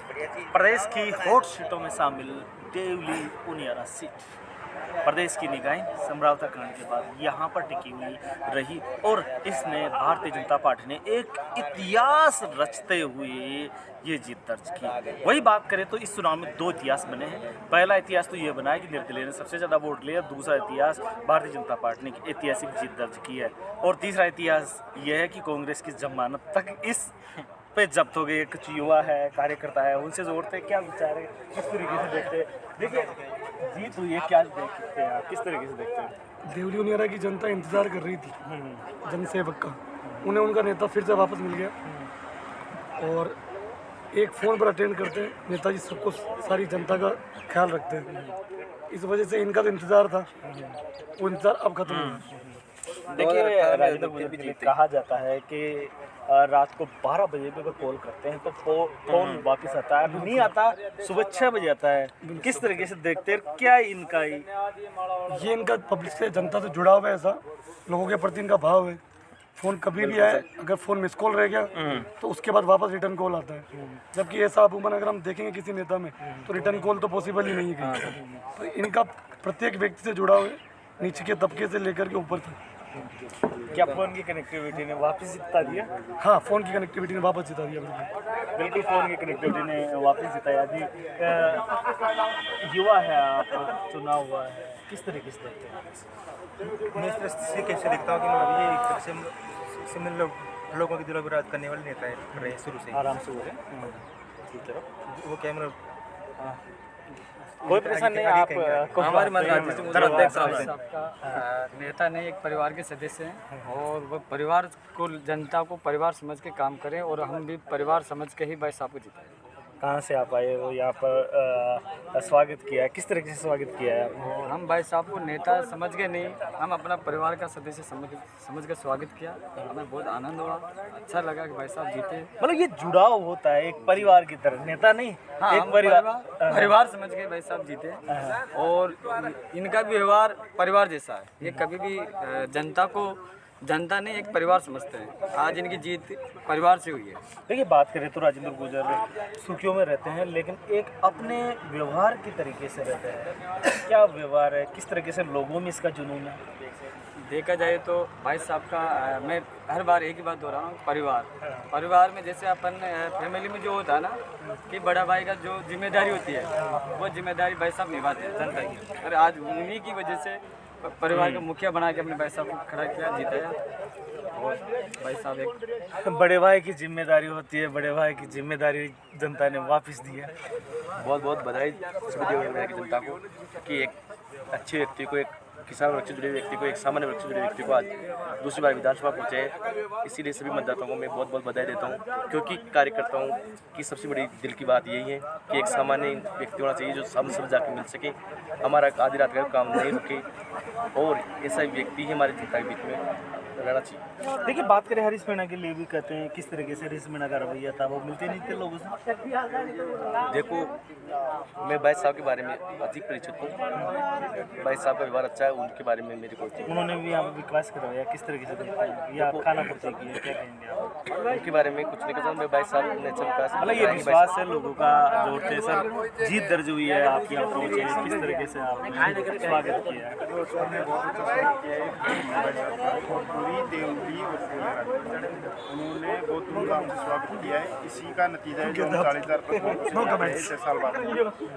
प्रदेश की हॉट सीटों में शामिल देवली उनियारा सीट। प्रदेश की निगाहें समझौता कांड के बाद यहाँ पर टिकी हुई रही और इसने भारतीय जनता पार्टी ने एक इतिहास रचते हुए ये जीत दर्ज की। वही बात करें तो इस चुनाव में दो इतिहास बने हैं। पहला इतिहास तो ये बना है कि निर्दलीय ने सबसे ज़्यादा वोट लिया। दूसरा इतिहास भारतीय जनता पार्टी ने ऐतिहासिक जीत दर्ज की है। और तीसरा इतिहास ये है कि कांग्रेस की जमानत तक इस पे जब्त हो गए। कुछ युवा है, कार्यकर्ता है, उनसे जोड़ते क्या विचार है, किस तरीके से देखते हैं? देखिए जीत हुई है, क्या देखते हैं आप, किस तरीके से देखते हैं? देवली उनियारा की जनता इंतजार कर रही थी जनसेवक का, उन्हें उनका नेता फिर से वापस मिल गया और एक फ़ोन पर अटेंड करते हैं नेताजी सबको, सारी जनता का ख्याल रखते हैं। इस वजह से इनका जो इंतज़ार था वो इंतज़ार अब खत्म हो गया। देखिए राजेंद्र गुजर जी, कहा जाता है कि रात को 12 बजे पे अगर कॉल करते हैं तो फोन वापस आता है, अभी नहीं आता, सुबह 6 बजे आता है। किस तरीके से देखते हैं, क्या इनका ये इनका पब्लिक से, जनता से जुड़ा हुआ है, ऐसा लोगों के प्रति इनका भाव है। फ़ोन कभी भी आए, अगर फ़ोन मिस कॉल रह गया तो उसके बाद वापस रिटर्न कॉल आता है। जबकि ऐसा अमूमन अगर हम देखेंगे किसी नेता में तो रिटर्न कॉल तो पॉसिबल ही नहीं है। तो इनका प्रत्येक व्यक्ति से जुड़ा हुआ है, नीचे के तबके से लेकर के ऊपर तक। क्या फोन की कनेक्टिविटी ने वापस जिता दिया? हाँ, फ़ोन की कनेक्टिविटी ने वापस जिता दिया। बिल्कुल फ़ोन की कनेक्टिविटी ने वापस जिताया जी। युवा है आप, चुनाव हुआ है, किस तरीके से देखते हैं? मैं इस तरह से कैसे देखता हूँ कि मतलब ये एक तरह से मतलब लोगों के दिलों पर राज करने वाले नेता है रहे शुरू से। आराम से बोले। वो क्या मतलब कोई परेशान नहीं, आप हमारे अध्यक्ष साहब नेता नहीं, एक परिवार के सदस्य हैं और वह परिवार को, जनता को परिवार समझ के काम करें और हम भी परिवार समझ के ही भाई साहब को जिताएं। कहाँ से आप आए हो यहाँ पर? स्वागत किया है, किस तरीके से स्वागत किया है आपने? और हम भाई साहब को नेता समझ के नहीं, हम अपना परिवार का सदस्य समझ के स्वागत किया। हमें बहुत आनंद हुआ, अच्छा लगा कि भाई साहब जीते। मतलब ये जुड़ाव होता है एक परिवार की तरह, नेता नहीं। हाँ, एक परिवार समझ के भाई साहब जीते और इनका भी व्यवहार परिवार जैसा है। ये कभी भी जनता ने एक परिवार समझते हैं। आज इनकी जीत परिवार से हुई है। देखिए बात करें तो राजेंद्र गुजर सुर्खियों में रहते हैं, लेकिन एक अपने व्यवहार की तरीके से रहते हैं। क्या व्यवहार है, किस तरीके से लोगों में इसका जुनून है? देखा जाए तो भाई साहब का मैं हर बार एक ही बात दोहरा रहा हूँ, परिवार में जैसे अपन फैमिली में जो होता है ना कि बड़ा भाई का जो जिम्मेदारी होती है वो जिम्मेदारी भाई साहब निभाते हैं जनता की। और आज उन्हीं की वजह से परिवार का मुखिया बना के अपने भाई साहब को खड़ा किया, जिताया। और भाई साहब एक बड़े भाई की जिम्मेदारी होती है, बड़े भाई की जिम्मेदारी जनता ने वापस दी है। बहुत बहुत बधाई सभी देवघर की जनता को कि एक अच्छे व्यक्ति को, एक किसान वर्ग से जुड़े व्यक्ति को, एक सामान्य वर्ग से जुड़े व्यक्ति को आज दूसरी बार विधानसभा पहुँचे हैं। इसीलिए सभी मतदाताओं को मैं बहुत बहुत बधाई देता हूँ, क्योंकि कार्यकर्ताओं की सबसे बड़ी दिल की बात यही है कि एक सामान्य व्यक्ति होना चाहिए जो सब जाके मिल सके, हमारा आधी रात का काम नहीं रुके और ऐसा व्यक्ति ही हमारी जनता के बीच में रहना चाहिए। देखिए बात करें हरीश मीणा के लिए भी कहते हैं, किस तरीके से हरीश मीणा का रवैया था, वो मिलते नहीं थे लोगों से? देखो, मैं भाई साहब के बारे में अधिक परिचित हूँ। भाई साहब का व्यवहार अच्छा है, उनके बारे में मेरी कोई उन्होंने भी यहाँ पर विकास करवाया, किस तरीके से देखते हैं, या खाना पूर्ति की है, क्या कहेंगे आप? उनके बारे में कुछ नहीं कहता। मैं भाई साहब ने अच्छा विकास, मतलब ये विश्वास है लोगों का जोड़ते हैं। सर जीत दर्ज हुई है, आप यहाँ पहुँचे, किस तरीके से आपने स्वागत किया है? देवली उन्होंने बहुत धूमधाम से स्वागत किया है। इसी का नतीजा है जो 40,000 साल बाद,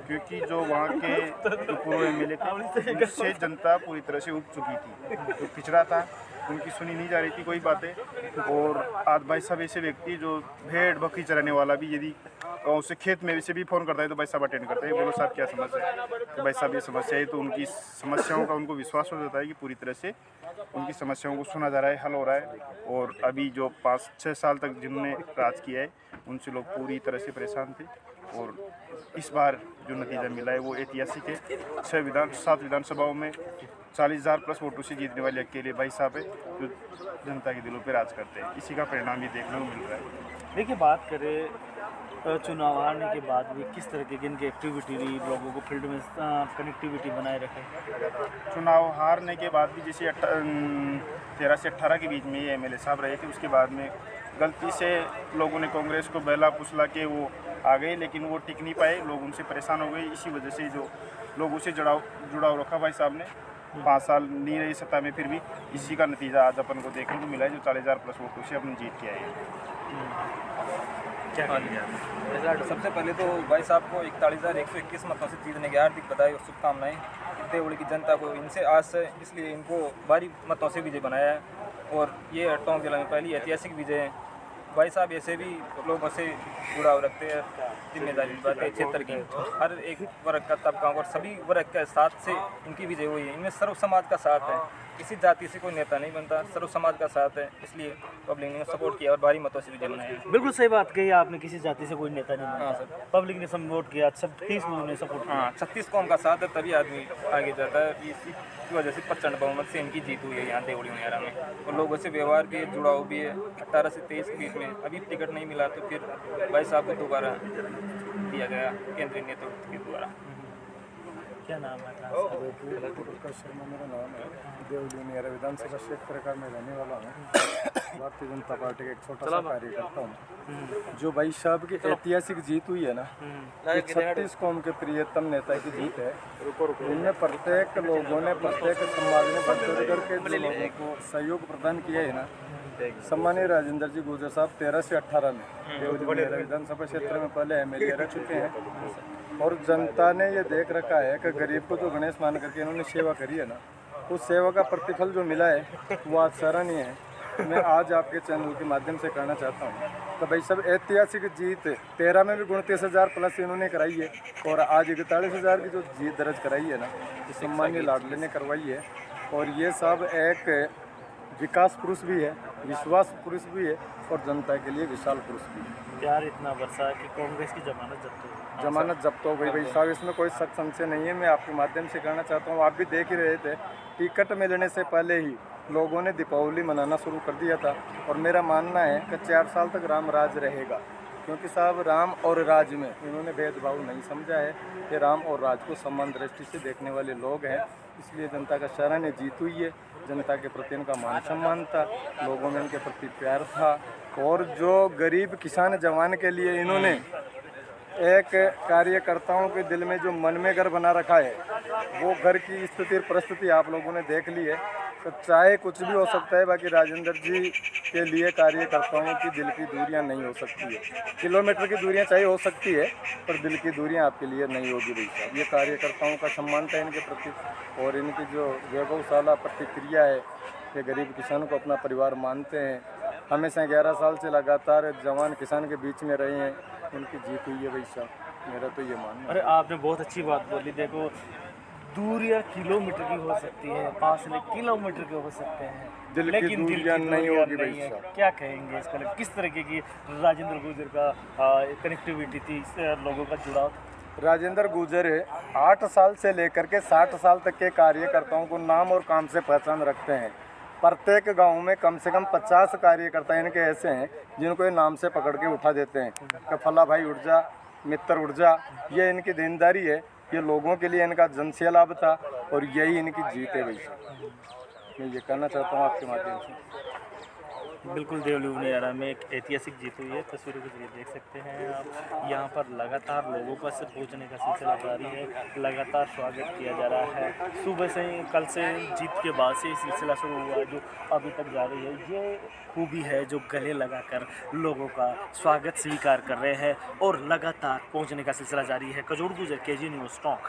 क्योंकि जो वहाँ के जो पूर्व एमएलए थे उससे जनता पूरी तरह से उब चुकी थी, जो पिछड़ा था उनकी सुनी नहीं जा रही थी कोई बातें। और आज भाई साहब ऐसे व्यक्ति जो भेड़ बकरी चराने वाला भी यदि गाँव से खेत में से भी फ़ोन करता है तो भाई साहब अटेंड करते हैं, बोलो साहब क्या समस्या है, तो भाई साहब ये समस्या है। तो उनकी समस्याओं का उनको विश्वास हो जाता है कि पूरी तरह से उनकी समस्याओं को सुना जा रहा है, हल हो रहा है। और अभी जो 5-6 साल तक जिन्होंने राज किया है उनसे लोग पूरी तरह से परेशान थे। और इस बार जो नतीजा मिला है वो ऐतिहासिक है। 7 विधानसभाओं में 40,000 प्लस वोटों से जीतने वाले अकेले भाई साहब है जो जनता के दिलों पर राज करते हैं। इसी का परिणाम ये देखने को मिल रहा है। देखिए बात करें चुनाव हारने के बाद भी किस तरह की इनकी एक्टिविटी रही, लोगों को फील्ड में कनेक्टिविटी बनाए रखे? चुनाव हारने के बाद भी जैसे 13 से 18 के बीच में ये एमएलए साहब रहे थे, उसके बाद में गलती से लोगों ने कांग्रेस को बहला फुसला के वो आ गए, लेकिन वो टिक नहीं पाए, लोग उनसे परेशान हो गए। इसी वजह से जो लोगों से जुड़ाव रखा भाई साहब ने, 5 साल नहीं रही सत्ता में, फिर भी इसी का नतीजा आज अपन को देखने को मिला है, जो 40,000 प्लस वोटों से अपन जीत के आए हैं। सबसे पहले तो भाई साहब को 41,121 मतों से जीतने की हार्दिक बधाई और शुभकामनाएं। देवली की जनता को इनसे आस है, इसलिए इनको भारी मतों से विजय बनाया है और ये टोंक जिला में पहली ऐतिहासिक विजय है। भाई साहब ऐसे भी लोगों से जुड़ाव रखते हैं, जिम्मेदारी निभाते हैं क्षेत्र की, हर एक वर्ग का तबका और सभी वर्ग के साथ से इनकी विजय हुई है। इनमें सर्व समाज का साथ है, किसी जाति से कोई नेता नहीं बनता, सर्व समाज का साथ है, इसलिए पब्लिक ने सपोर्ट किया और भारी मतों से विजय बनाया। बिल्कुल सही बात कही आपने, किसी जाति से कोई नेता नहीं हाँ बनता, सर। पब्लिक ने सपोर्ट किया, 36 लोगों ने सपोर्ट किया। हाँ, 36 कौम का साथ है, तभी आदमी आगे जाता है। इसी की वजह से प्रचंड बहुमत से इनकी जीत हुई है यहाँ देवली उनियारा में। और लोगों से व्यवहार भी है, जुड़ाव भी है। 18 से 23 के बीच में अभी टिकट नहीं मिला, तो फिर भाई साहब को दोबारा दिया गया केंद्रीय नेतृत्व के द्वारा। क्या नाम है आपका? प्रकाश शर्मा मेरा नाम है। देवली उनियारा विधानसभा क्षेत्र का मैं रहने वाला हूँ। भारतीय जनता पार्टी का एक छोटा सा कार्यकर्ता हूँ। जो भाई साहब की ऐतिहासिक जीत हुई है ना, 36 कौम के प्रियतम नेता की जीत है। इनमें प्रत्येक लोगों ने, प्रत्येक समाज ने बढ़ चढ़ करके जो लोगों को सहयोग प्रदान किया है ना, सम्मानीय राजेंद्र जी गुर्जर साहब 13 से 18 में देवली उनियारा विधानसभा क्षेत्र में पहले MLA रह चुके हैं और जनता ने ये देख रखा है कि गरीब को जो गणेश मान करके इन्होंने सेवा करी है ना, उस सेवा का प्रतिफल जो मिला है वो आज सराहनीय है। मैं आज आपके चैनल के माध्यम से कहना चाहता हूँ तो भाई सब ऐतिहासिक जीत 13 में भी 29,000 प्लस इन्होंने कराई है और आज 41,000 की जो जीत दर्ज कराई है ना, तो सम्मानीय लाडले ने करवाई है। और ये सब एक विकास पुरुष भी है, विश्वास पुरुष भी है और जनता के लिए विशाल पुरुष भी है। प्यार इतना बरसा कि कांग्रेस की जमानत जब्त हो गई। जमानत जब्त हो गई भाई साहब, इसमें कोई शक संशय नहीं है। मैं आपके माध्यम से कहना चाहता हूँ, आप भी देख ही रहे थे, टिकट मिलने से पहले ही लोगों ने दीपावली मनाना शुरू कर दिया था। और मेरा मानना है कि 4 साल तक राम राज रहेगा, क्योंकि साहब राम और राज में इन्होंने भेदभाव नहीं समझा है। ये राम और राज को समान दृष्टि से देखने वाले लोग हैं, इसलिए जनता का सराहनीय जीत हुई है। जनता के प्रति इनका मान सम्मान था, लोगों में इनके प्रति प्यार था। और जो गरीब किसान जवान के लिए इन्होंने एक कार्यकर्ताओं के दिल में जो मन में घर बना रखा है, वो घर की स्थिति परिस्थिति आप लोगों ने देख ली है। तो चाहे कुछ भी हो सकता है, बाकी राजेंद्र जी के लिए कार्यकर्ताओं की दिल की दूरियां नहीं हो सकती है। किलोमीटर की दूरियां चाहे हो सकती है, पर दिल की दूरियां आपके लिए नहीं होगी भाई साहब। ये कार्यकर्ताओं का सम्मान था इनके प्रति, और इनकी जो वैभवशाला प्रतिक्रिया है, ये गरीब किसान को अपना परिवार मानते हैं। हमेशा 11 साल से लगातार जवान किसान के बीच में रहे हैं, उनकी जीत हुई है भाई साहब, मेरा तो ये मानना है। अरे आपने बहुत अच्छी बात बोली। देखो, दूरियां किलोमीटर की हो सकती है, फासले किलोमीटर के हो सकते हैं, दिल की लेकिन दिल दूरियां की नहीं दूरियां होगी भाई नहीं है। साहब। क्या कहेंगे इसको लेकर? किस तरीके की राजेंद्र गुर्जर का कनेक्टिविटी थी, इससे लोगों का जुड़ाव था? राजेंद्र गुर्जर 8 साल से लेकर के 60 साल तक के कार्यकर्ताओं को नाम और काम से पहचान रखते हैं। प्रत्येक गांव में कम से कम 50 कार्यकर्ता इनके ऐसे हैं जिनको ये नाम से पकड़ के उठा देते हैं कि फला भाई उठ जा, मित्र उठ जा। ये इनकी देनदारी है, ये लोगों के लिए इनका जनसेवा लाभ था और यही इनकी जीत है भाई साहब। मैं ये कहना चाहता हूँ आपके माध्यम से। बिल्कुल, देवली उनियारा में एक ऐतिहासिक जीत हुई है। तस्वीरों के जरिए देख सकते हैं आप, यहाँ पर लगातार लोगों का से पहुँचने का सिलसिला जारी है, लगातार स्वागत किया जा रहा है। सुबह से ही, कल से जीत के बाद से सिलसिला शुरू हुआ जो अभी तक जारी है। ये खूबी है जो गले लगाकर लोगों का स्वागत स्वीकार कर रहे हैं और लगातार पहुँचने का सिलसिला जारी है। कजोड़ गुजर, KG न्यूज़, टोंक।